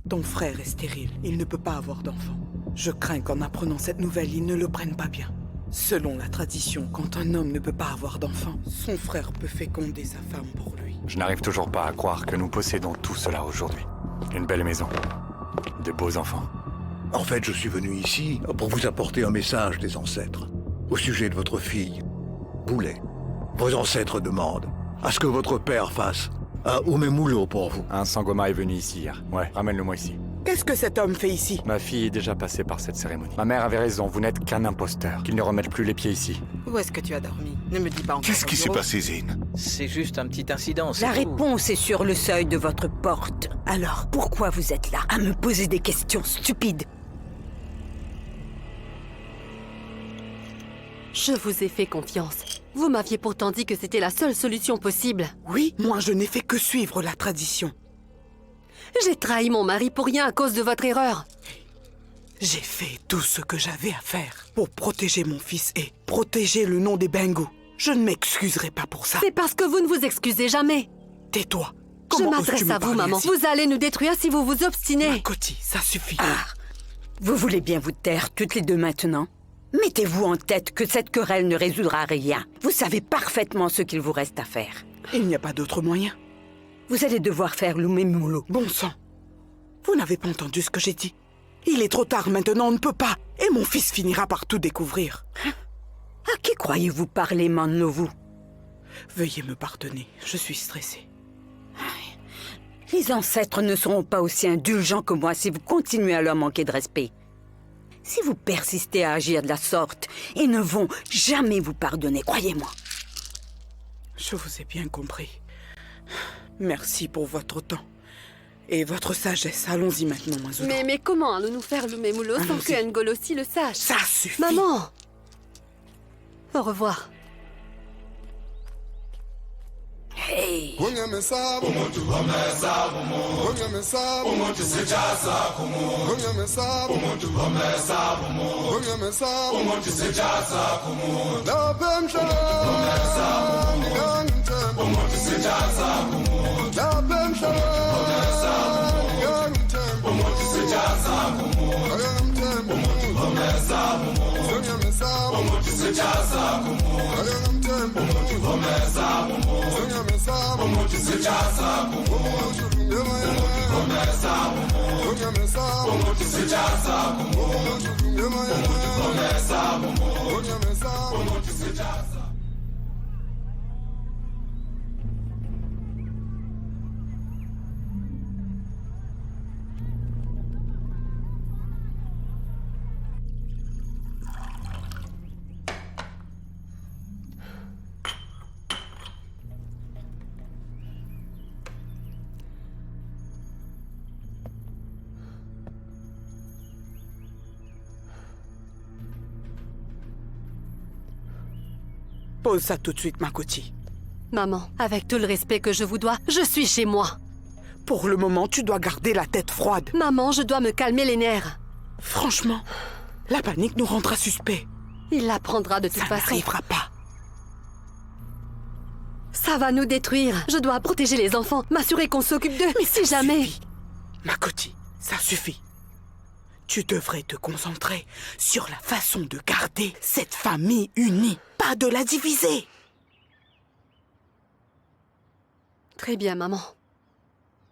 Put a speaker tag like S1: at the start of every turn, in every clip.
S1: Ton frère est stérile, il ne peut pas avoir d'enfant. Je crains qu'en apprenant cette nouvelle, il ne le prenne pas bien. Selon la tradition, quand un homme ne peut pas avoir d'enfant, son frère peut féconder sa femme pour lui.
S2: Je n'arrive toujours pas à croire que nous possédons tout cela aujourd'hui. Une belle maison, de beaux enfants.
S3: En fait, je suis venu ici pour vous apporter un message des ancêtres. Au sujet de votre fille, Boulet. Vos ancêtres demandent à ce que votre père fasse un Oumemulo pour vous.
S2: Un Sangoma est venu ici hier. Ouais, ramène-le-moi ici.
S1: Qu'est-ce que cet homme fait ici?
S2: Ma fille est déjà passée par cette cérémonie. Ma mère avait raison, vous n'êtes qu'un imposteur. Qu'il ne remette plus les pieds ici.
S1: Où est-ce que tu as dormi? Ne me dis pas encore.
S4: Qu'est-ce qui
S1: au
S4: s'est
S1: bureau.
S4: passé, Zane?
S5: C'est juste un petit incident, c'est
S6: La
S5: tout.
S6: réponse est sur le seuil de votre porte. Alors, pourquoi vous êtes là à me poser des questions stupides?
S7: Je vous ai fait confiance. Vous m'aviez pourtant dit que c'était la seule solution possible.
S1: Oui, moi je n'ai fait que suivre la tradition.
S7: J'ai trahi mon mari pour rien à cause de votre erreur.
S1: J'ai fait tout ce que j'avais à faire pour protéger mon fils et protéger le nom des Bengous. Je ne m'excuserai pas pour ça.
S7: C'est parce que vous ne vous excusez jamais.
S1: Tais-toi.
S7: Je
S1: Comment oses-tu
S7: m'adresse
S1: me
S7: à vous,
S1: parler
S7: maman.
S1: ainsi?
S7: Vous allez nous détruire si vous vous obstinez.
S1: Makoti, ça suffit.
S6: Vous voulez bien vous taire toutes les deux maintenant? Mettez-vous en tête que cette querelle ne résoudra rien. Vous savez parfaitement ce qu'il vous reste à faire.
S1: Il n'y a pas d'autre moyen.
S6: Vous allez devoir faire l'Oumemulo.
S1: Bon sang. Vous n'avez pas entendu ce que j'ai dit? Il est trop tard maintenant, on ne peut pas. Et mon fils finira par tout découvrir.
S6: À qui croyez-vous parler, Manlovu?
S1: Veuillez me pardonner, je suis stressée.
S6: Les ancêtres ne seront pas aussi indulgents que moi si vous continuez à leur manquer de respect. Si vous persistez à agir de la sorte, ils ne vont jamais vous pardonner, croyez-moi.
S1: Je vous ai bien compris. Merci pour votre temps. Et votre sagesse. Allons-y maintenant, Mazudo.
S7: Mais comment allons-nous faire l'Oumemulo sans
S1: Allons-y.
S7: que Ngolosi le sache?
S1: Ça suffit.
S7: Maman! Au revoir.
S6: Hey!
S1: Pose ça tout de suite, Makoti.
S7: Maman, avec tout le respect que je vous dois, je suis chez moi.
S1: Pour le moment, tu dois garder la tête froide.
S7: Maman, je dois me calmer les nerfs.
S1: Franchement, la panique nous rendra suspects.
S7: Il l'apprendra de toute
S1: Ça
S7: façon.
S1: n'arrivera pas.
S7: Ça va nous détruire. Je dois protéger les enfants, m'assurer qu'on s'occupe d'eux. Mais si
S1: Ça
S7: jamais...
S1: suffit. Makoti, ça suffit. Tu devrais te concentrer sur la façon de garder cette famille unie, pas de la diviser.
S7: Très bien, maman.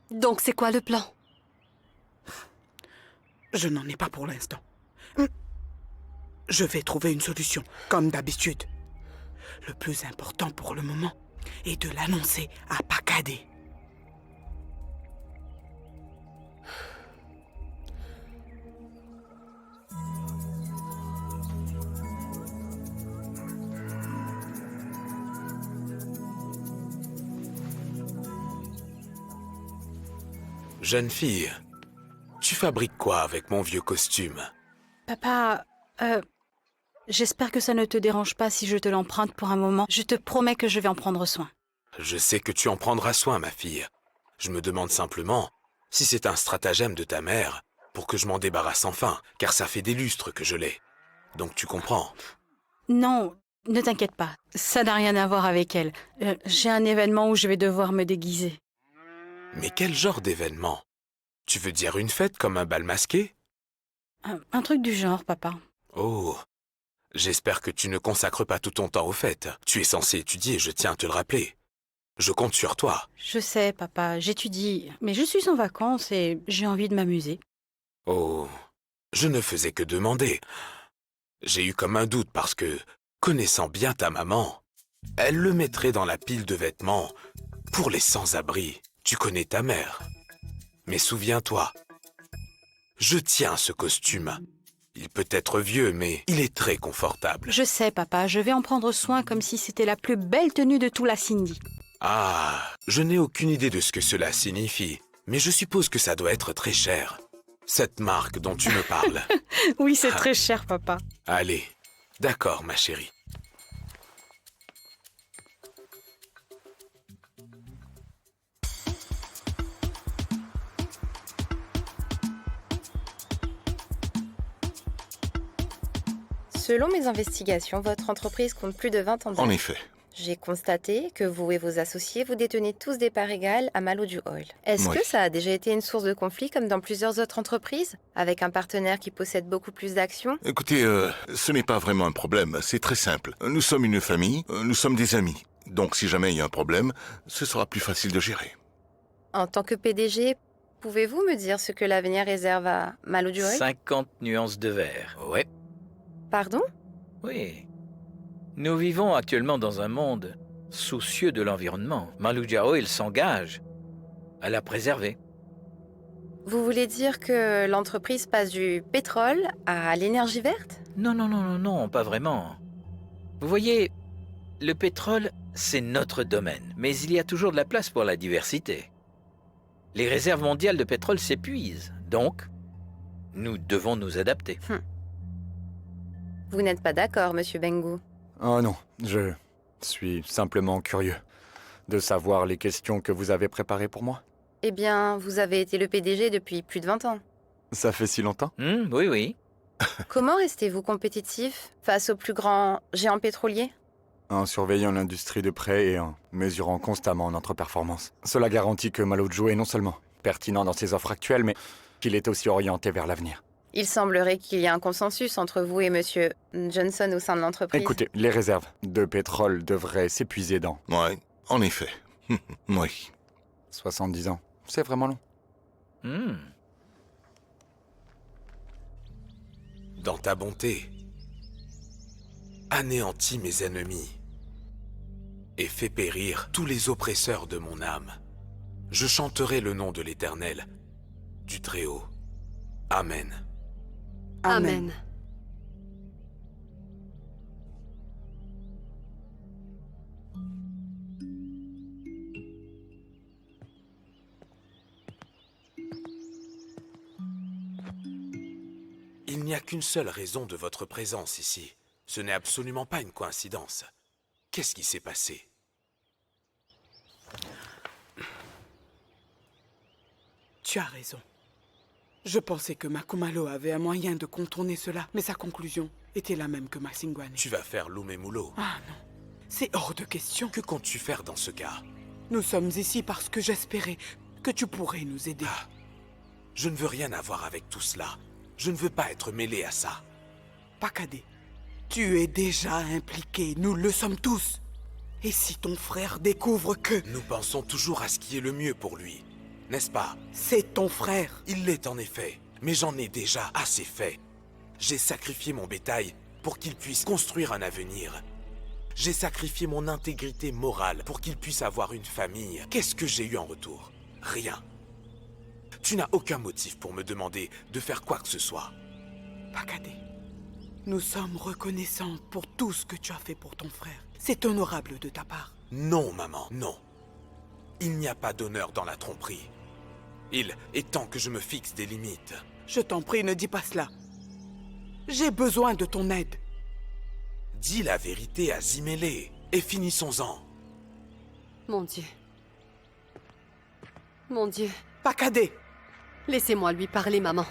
S7: Donc c'est quoi le plan?
S1: Je n'en ai pas pour l'instant. Je vais trouver une solution, comme d'habitude. Le plus important pour le moment est de l'annoncer à Pakade.
S4: Jeune fille, tu fabriques quoi avec mon vieux costume?
S8: Papa, j'espère que ça ne te dérange pas si je te l'emprunte pour un moment. Je te promets que je vais en prendre soin.
S4: Je sais que tu en prendras soin, ma fille. Je me demande simplement si c'est un stratagème de ta mère pour que je m'en débarrasse enfin, car ça fait des lustres que je l'ai. Donc tu comprends.
S8: Non, ne t'inquiète pas. Ça n'a rien à voir avec elle. J'ai un événement où je vais devoir me déguiser.
S4: Mais quel genre d'événement? Tu veux dire une fête comme un bal masqué?
S8: Un truc du genre, papa.
S4: Oh, j'espère que tu ne consacres pas tout ton temps aux fêtes. Tu es censé étudier, je tiens à te le rappeler. Je compte sur toi.
S8: Je sais, papa, j'étudie, mais je suis en vacances et j'ai envie de m'amuser.
S4: Oh, je ne faisais que demander. J'ai eu comme un doute parce que, connaissant bien ta maman, elle le mettrait dans la pile de vêtements pour les sans-abri. Tu connais ta mère. Mais souviens-toi, je tiens ce costume. Il peut être vieux, mais il est très confortable.
S8: Je sais, papa, je vais en prendre soin comme si c'était la plus belle tenue de tout la Cindy.
S4: Ah, je n'ai aucune idée de ce que cela signifie, mais je suppose que ça doit être très cher. Cette marque dont tu me parles.
S8: Oui, c'est très cher, papa.
S4: Allez, d'accord, ma chérie.
S9: Selon mes investigations, votre entreprise compte plus de 20 ans d'âge.
S10: En effet.
S9: J'ai constaté que vous et vos associés, vous détenez tous des parts égales à Maluju Oil. Est-ce
S10: Oui.
S9: que ça a déjà été une source de conflit comme dans plusieurs autres entreprises, avec un partenaire qui possède beaucoup plus d'actions?
S10: Écoutez, ce n'est pas vraiment un problème, c'est très simple. Nous sommes une famille, nous sommes des amis. Donc si jamais il y a un problème, ce sera plus facile de gérer.
S9: En tant que PDG, pouvez-vous me dire ce que l'avenir réserve à Maluju Oil?
S5: 50 nuances de vert. Ouais,
S9: Pardon?
S5: oui. Nous vivons actuellement dans un monde soucieux de l'environnement. Maluja Oil s'engage à la préserver.
S9: Vous voulez dire que l'entreprise passe du pétrole à l'énergie verte?
S5: Non, non, non, non, non, pas vraiment. Vous voyez, le pétrole, c'est notre domaine, mais il y a toujours de la place pour la diversité. Les réserves mondiales de pétrole s'épuisent, donc nous devons nous adapter.
S9: Vous n'êtes pas d'accord, monsieur Bengu?
S2: Oh non, je suis simplement curieux de savoir les questions que vous avez préparées pour moi.
S9: Eh bien, vous avez été le PDG depuis plus de 20 ans.
S2: Ça fait si longtemps?
S5: Oui, oui.
S9: Comment restez-vous compétitif face aux plus grands géants pétroliers?
S2: En surveillant l'industrie de près et en mesurant constamment notre performance. Cela garantit que Maluju est non seulement pertinent dans ses offres actuelles, mais qu'il est aussi orienté vers l'avenir.
S9: Il semblerait qu'il y ait un consensus entre vous et monsieur Johnson au sein de l'entreprise.
S2: Écoutez, les réserves de pétrole devraient s'épuiser dans
S10: Ouais, en effet. Oui.
S2: 70 ans. C'est vraiment long.
S4: Dans ta bonté, anéantis mes ennemis et fais périr tous les oppresseurs de mon âme. Je chanterai le nom de l'Éternel, du Très-Haut. Amen.
S7: Amen.
S4: Il n'y a qu'une seule raison de votre présence ici. Ce n'est absolument pas une coïncidence. Qu'est-ce qui s'est passé?
S1: Tu as raison. Je pensais que Makumalo avait un moyen de contourner cela, mais sa conclusion était la même que Masingwane.
S4: Tu vas faire Lumemulo.
S1: Ah non, c'est hors de question.
S4: Que comptes-tu faire dans ce cas?
S1: Nous sommes ici parce que j'espérais que tu pourrais nous aider.
S4: Ah, je ne veux rien avoir avec tout cela. Je ne veux pas être mêlé à ça.
S1: Pakade, tu es déjà impliqué, nous le sommes tous. Et si ton frère découvre que
S4: Nous pensons toujours à ce qui est le mieux pour lui, n'est-ce pas?
S1: c'est ton frère,
S4: Il l'est en effet, mais j'en ai déjà assez fait. J'ai sacrifié mon bétail pour qu'il puisse construire un avenir. J'ai sacrifié mon intégrité morale pour qu'il puisse avoir une famille. Qu'est-ce que j'ai eu en retour? Rien. Tu n'as aucun motif pour me demander de faire quoi que ce soit.
S1: Pakade, nous sommes reconnaissants pour tout ce que tu as fait pour ton frère. C'est honorable de ta part.
S4: Non, maman, non. Il n'y a pas d'honneur dans la tromperie. Il est temps que je me fixe des limites.
S1: Je t'en prie, ne dis pas cela. J'ai besoin de ton aide.
S4: Dis la vérité à Zimélé et finissons-en.
S7: Mon Dieu. Mon Dieu.
S1: Pakade,
S7: Laissez-moi lui parler, maman.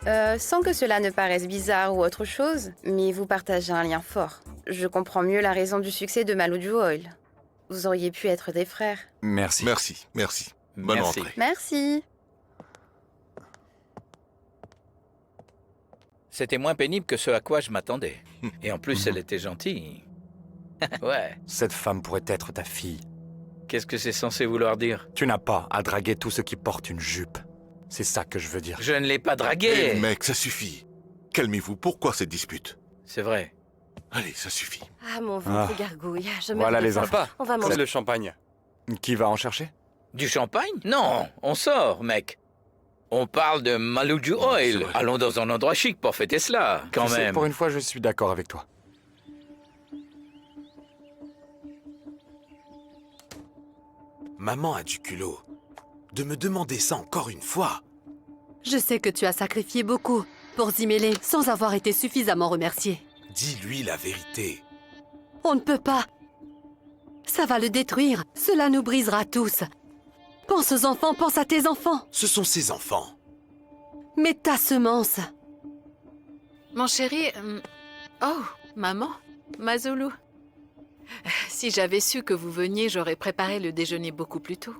S9: Sans que cela ne paraisse bizarre ou autre chose, mais vous partagez un lien fort. Je comprends mieux la raison du succès de Maluju Oil. Vous auriez pu être des frères.
S2: Merci.
S10: Merci, merci. Bonne
S5: Merci.
S10: rentrée.
S9: Merci.
S5: C'était moins pénible que ce à quoi je m'attendais. Et en plus, elle était gentille. Ouais.
S2: Cette femme pourrait être ta fille.
S5: Qu'est-ce que c'est censé vouloir dire?
S2: Tu n'as pas à draguer tous ceux qui portent une jupe. C'est ça que je veux dire.
S5: Je ne l'ai pas
S10: Eh,
S5: draguée.
S10: mec, ça suffit. Calmez-vous, pourquoi cette dispute?
S5: C'est vrai.
S10: Allez, ça suffit.
S7: Ah, mon ventre gargouille. Je meurs
S2: Voilà
S7: de
S2: les
S7: faim.
S2: enfants.
S7: On va
S2: C'est
S7: manger.
S2: le champagne. Qui va en chercher?
S5: Du champagne? Non, on sort, mec. On parle de Maluju
S10: c'est
S5: Oil.
S10: vrai.
S5: Allons dans un endroit chic pour fêter cela, quand
S2: Tu sais,
S5: même.
S2: pour une fois, je suis d'accord avec toi.
S4: Maman a du culot de me demander ça encore une fois.
S7: Je sais que tu as sacrifié beaucoup pour Zimele sans avoir été suffisamment remercié.
S4: Dis-lui la vérité.
S7: On ne peut pas. Ça va le détruire. Cela nous brisera tous. Pense aux enfants, pense à tes enfants.
S4: Ce sont ses enfants.
S7: Mais ta semence.
S11: Mon chéri... Oh, maman, Mazulu. Si j'avais su que vous veniez, j'aurais préparé le déjeuner beaucoup plus tôt.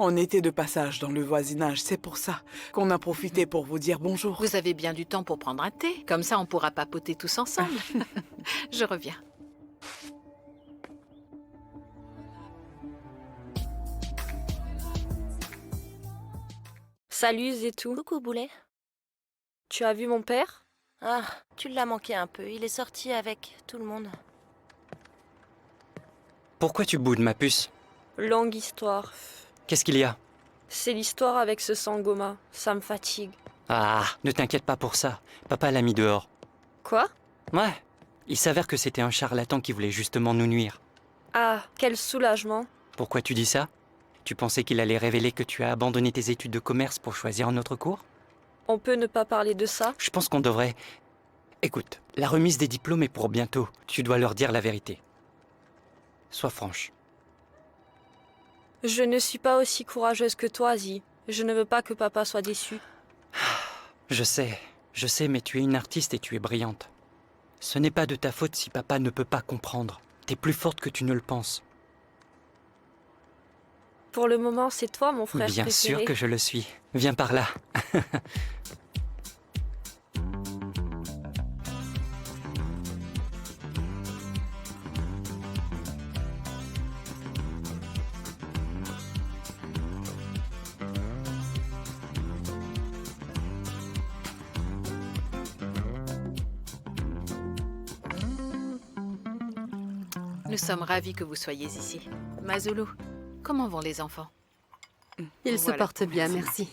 S1: On était de passage dans le voisinage, c'est pour ça qu'on a profité pour vous dire bonjour.
S11: Vous avez bien du temps pour prendre un thé. Comme ça, on pourra papoter tous ensemble. Je reviens.
S12: Salut Zétou.
S13: Coucou Boulet.
S12: Tu as vu mon père?
S13: Ah, tu l'as manqué un peu. Il est sorti avec tout le monde.
S14: Pourquoi tu boudes, ma puce?
S12: Longue histoire.
S14: Qu'est-ce qu'il y a?
S12: C'est l'histoire avec ce Sangoma. Ça me fatigue.
S14: Ah, ne t'inquiète pas pour ça. Papa l'a mis dehors.
S12: Quoi?
S14: Ouais. Il s'avère que c'était un charlatan qui voulait justement nous nuire.
S12: Ah, quel soulagement.
S14: Pourquoi tu dis ça? Tu pensais qu'il allait révéler que tu as abandonné tes études de commerce pour choisir un autre cours?
S12: On peut ne pas parler de ça?
S14: Je pense qu'on devrait... Écoute, la remise des diplômes est pour bientôt. Tu dois leur dire la vérité. Sois franche.
S12: Je ne suis pas aussi courageuse que toi, Zi. Je ne veux pas que papa soit déçu.
S14: Je sais, mais tu es une artiste et tu es brillante. Ce n'est pas de ta faute si papa ne peut pas comprendre. T'es plus forte que tu ne le penses.
S12: Pour le moment, c'est toi, mon frère
S14: Bien
S12: préféré.
S14: sûr que je le suis. Viens par là.
S11: Nous sommes ravis que vous soyez ici. Mazulu, comment vont les enfants?
S7: Ils se portent bien, merci.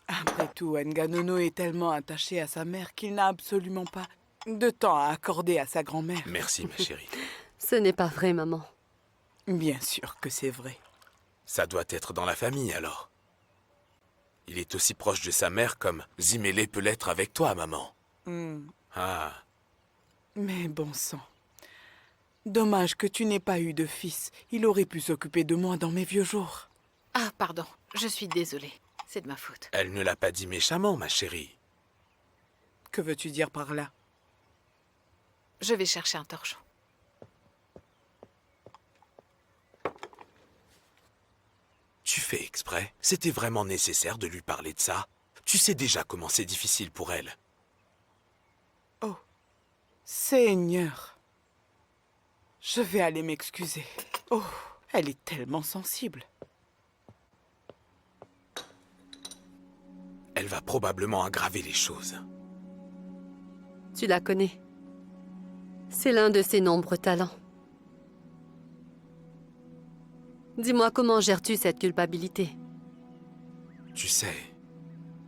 S1: Après tout, Nganono est tellement attaché à sa mère qu'il n'a absolument pas de temps à accorder à sa grand-mère.
S4: Merci, ma chérie.
S7: Ce n'est pas vrai, maman.
S1: Bien sûr que c'est vrai.
S4: Ça doit être dans la famille, alors. Il est aussi proche de sa mère comme Zimele peut l'être avec toi, maman. Ah,
S1: Mais bon sang. Dommage que tu n'aies pas eu de fils. Il aurait pu s'occuper de moi dans mes vieux jours.
S11: Ah, pardon, je suis désolée. C'est de ma faute.
S4: elle ne l'a pas dit méchamment, ma chérie.
S1: Que veux-tu dire par là?
S11: Je vais chercher un torchon.
S4: Tu fais exprès? C'était vraiment nécessaire de lui parler de ça? Tu sais déjà comment c'est difficile pour elle.
S1: Oh, Seigneur. Je vais aller m'excuser. Oh, elle est tellement sensible.
S4: Elle va probablement aggraver les choses.
S7: Tu la connais. C'est l'un de ses nombreux talents. Dis-moi, comment gères-tu cette culpabilité?
S4: Tu sais,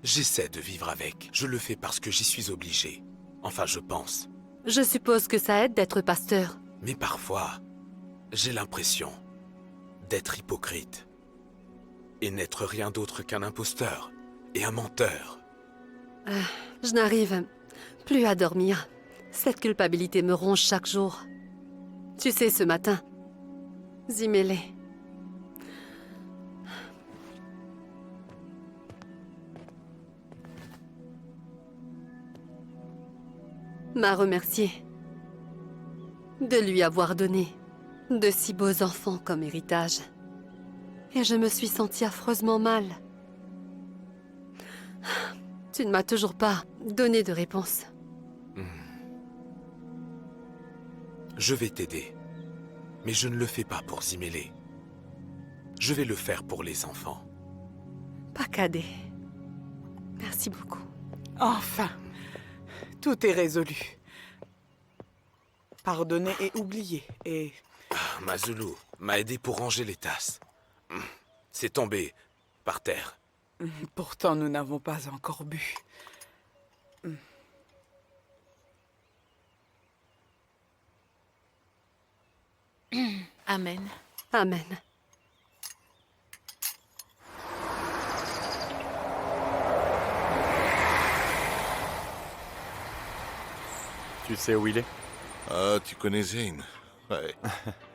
S4: j'essaie de vivre avec. Je le fais parce que j'y suis obligé. Enfin, je pense.
S7: Je suppose que ça aide d'être pasteur.
S4: Mais parfois, j'ai l'impression d'être hypocrite. Et n'être rien d'autre qu'un imposteur et un menteur.
S7: Je n'arrive plus à dormir. Cette culpabilité me ronge chaque jour. Tu sais, ce matin, Zimele... m'a remercié de lui avoir donné de si beaux enfants comme héritage. Et je me suis sentie affreusement mal. Tu ne m'as toujours pas donné de réponse.
S4: Je vais t'aider. Mais je ne le fais pas pour Zimélé. Je vais le faire pour les enfants.
S7: Pas cadet. Merci beaucoup.
S1: Enfin, tout est résolu. Pardonner et oublier. Et
S4: Mazoulou m'a aidé pour ranger les tasses. C'est tombé par terre.
S1: pourtant, nous n'avons pas encore bu.
S11: Amen.
S7: Amen.
S2: Tu sais où il est?
S10: Ah, tu connais Zane? Ouais.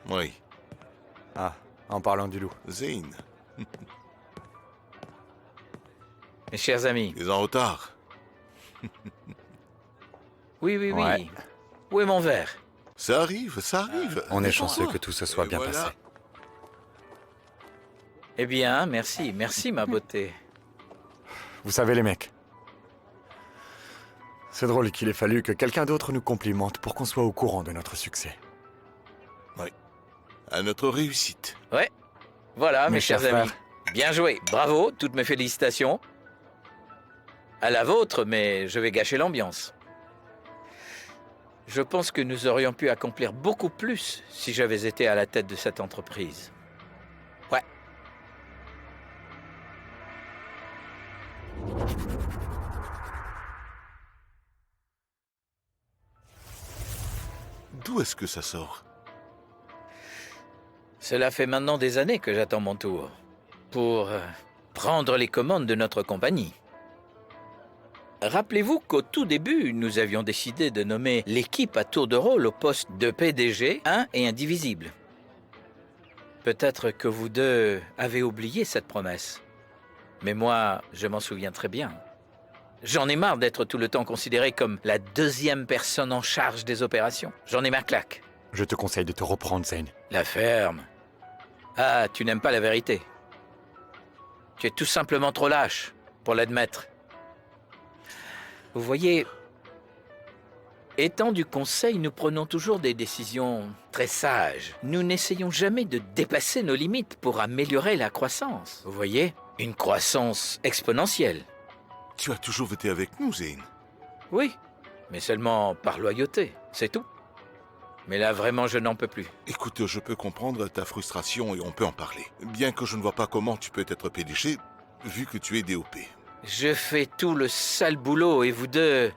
S10: Oui.
S2: Ah, en parlant du loup.
S10: Zane.
S5: Mes chers amis.
S10: Tu es en retard.
S5: Oui, oui, oui.
S2: Ouais.
S5: Où est mon verre?
S10: Ça arrive, ça arrive.
S2: On est chanceux que tout se soit bien passé.
S5: Eh bien, merci, merci ma beauté.
S2: Vous savez les mecs, c'est drôle qu'il ait fallu que quelqu'un d'autre nous complimente pour qu'on soit au courant de notre succès.
S10: Oui. À notre réussite.
S5: Ouais. Voilà, mes chers amis.
S2: frères.
S5: Bien joué. Bravo, toutes mes félicitations. À la vôtre, mais je vais gâcher l'ambiance. Je pense que nous aurions pu accomplir beaucoup plus si j'avais été à la tête de cette entreprise. Ouais.
S10: D'où est-ce que ça sort?
S5: Cela fait maintenant des années que j'attends mon tour pour prendre les commandes de notre compagnie. Rappelez-vous qu'au tout début, nous avions décidé de nommer l'équipe à tour de rôle au poste de PDG, un et indivisible. Peut-être que vous deux avez oublié cette promesse. Mais moi, je m'en souviens très bien. J'en ai marre d'être tout le temps considéré comme la deuxième personne en charge des opérations. J'en ai ma claque.
S2: Je te conseille de te reprendre, Zane.
S5: La ferme. Ah, tu n'aimes pas la vérité. Tu es tout simplement trop lâche pour l'admettre. Vous voyez, étant du conseil, nous prenons toujours des décisions très sages. Nous n'essayons jamais de dépasser nos limites pour améliorer la croissance. Vous voyez, une croissance exponentielle.
S10: Tu as toujours été avec nous, Zane.
S5: Oui, mais seulement par loyauté, c'est tout. Mais là, vraiment, je n'en peux plus.
S10: Écoute, je peux comprendre ta frustration et on peut en parler. Bien que je ne vois pas comment tu peux être PDG, vu que tu es DOP.
S5: Je fais tout le sale boulot et vous deux,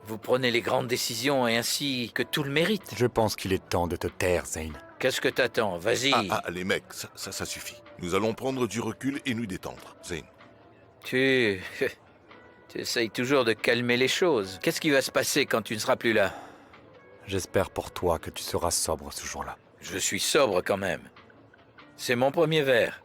S5: vous prenez les grandes décisions et ainsi que tout le mérite.
S2: Je pense qu'il est temps de te taire, Zane.
S5: Qu'est-ce que t'attends? Vas-y.
S10: Les mecs, ça suffit. Nous allons prendre du recul et nous détendre, Zane.
S5: Tu essayes toujours de calmer les choses. Qu'est-ce qui va se passer quand tu ne seras plus là?
S2: J'espère pour toi que tu seras sobre ce jour-là.
S5: Je suis sobre quand même. C'est mon premier verre.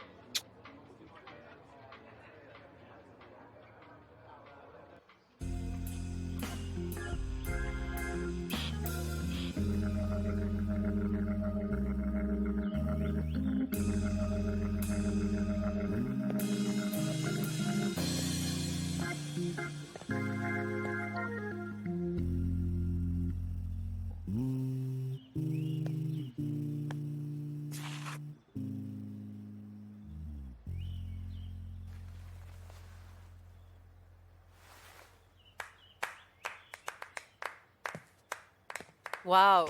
S12: Waouh.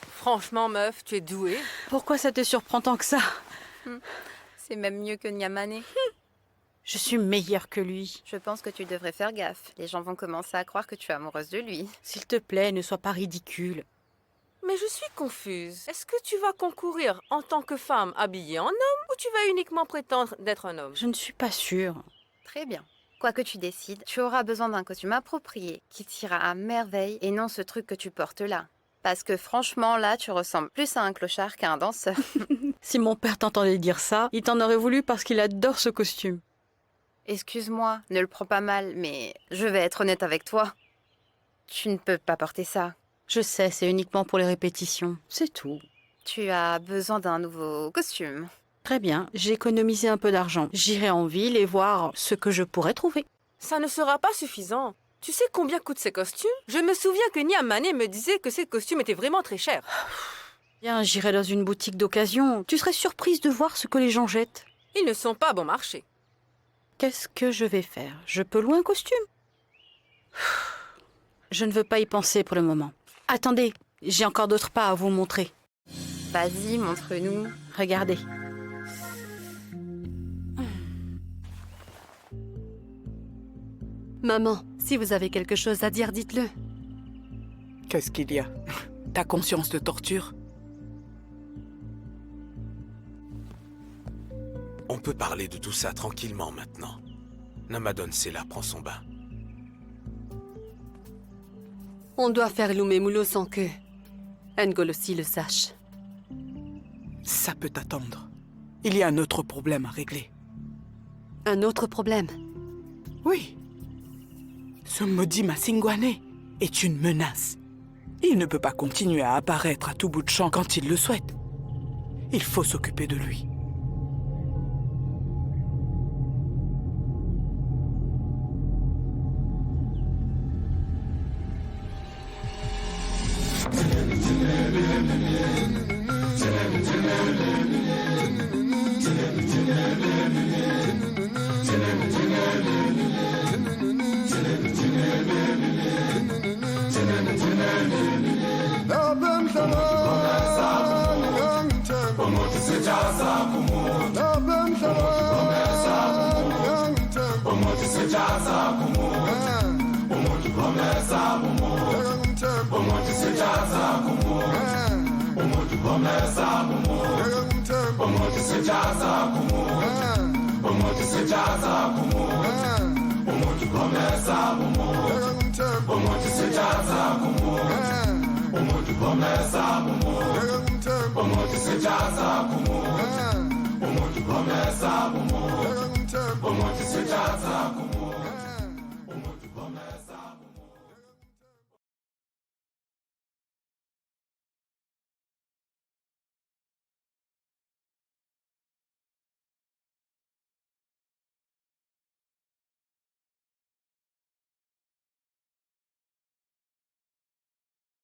S12: Franchement, meuf, tu es douée.
S8: Pourquoi ça te surprend tant que ça?
S9: C'est même mieux que Nyamane.
S8: Je suis meilleure que lui.
S9: Je pense que tu devrais faire gaffe. Les gens vont commencer à croire que tu es amoureuse de lui.
S8: S'il te plaît, ne sois pas ridicule.
S12: Mais je suis confuse. Est-ce que tu vas concourir en tant que femme habillée en homme ou tu vas uniquement prétendre d'être un homme?
S8: Je ne suis pas sûre.
S9: Très bien. Quoi que tu décides, tu auras besoin d'un costume approprié qui t'ira à merveille et non ce truc que tu portes là. Parce que franchement, là, tu ressembles plus à un clochard qu'à un danseur.
S8: Si mon père t'entendait dire ça, il t'en aurait voulu parce qu'il adore ce costume.
S9: Excuse-moi, ne le prends pas mal, mais je vais être honnête avec toi. Tu ne peux pas porter ça.
S8: Je sais, c'est uniquement pour les répétitions. C'est tout.
S9: Tu as besoin d'un nouveau costume.
S8: Très bien, j'ai économisé un peu d'argent. J'irai en ville et voir ce que je pourrais trouver.
S12: Ça ne sera pas suffisant. Tu sais combien coûtent ces costumes? Je me souviens que Niamane me disait que ces costumes étaient vraiment très chers.
S8: Bien, j'irai dans une boutique d'occasion. Tu serais surprise de voir ce que les gens jettent.
S12: Ils ne sont pas bon marché.
S8: Qu'est-ce que je vais faire? Je peux louer un costume? Je ne veux pas y penser pour le moment. Attendez, j'ai encore d'autres pas à vous montrer.
S9: Vas-y, montre-nous.
S8: Regardez.
S7: Maman, si vous avez quelque chose à dire, dites-le.
S1: Qu'est-ce qu'il y a? T'as conscience de torture?
S4: On peut parler de tout ça tranquillement maintenant. Namadon Sela prend son bain.
S7: On doit faire Lumemulo sans que N'Golo aussi le sache.
S1: Ça peut attendre. Il y a un autre problème à régler.
S7: Un autre problème?
S1: Oui. Ce maudit Masingwane est une menace. Il ne peut pas continuer à apparaître à tout bout de champ quand il le souhaite. Il faut s'occuper de lui.
S15: Umuntu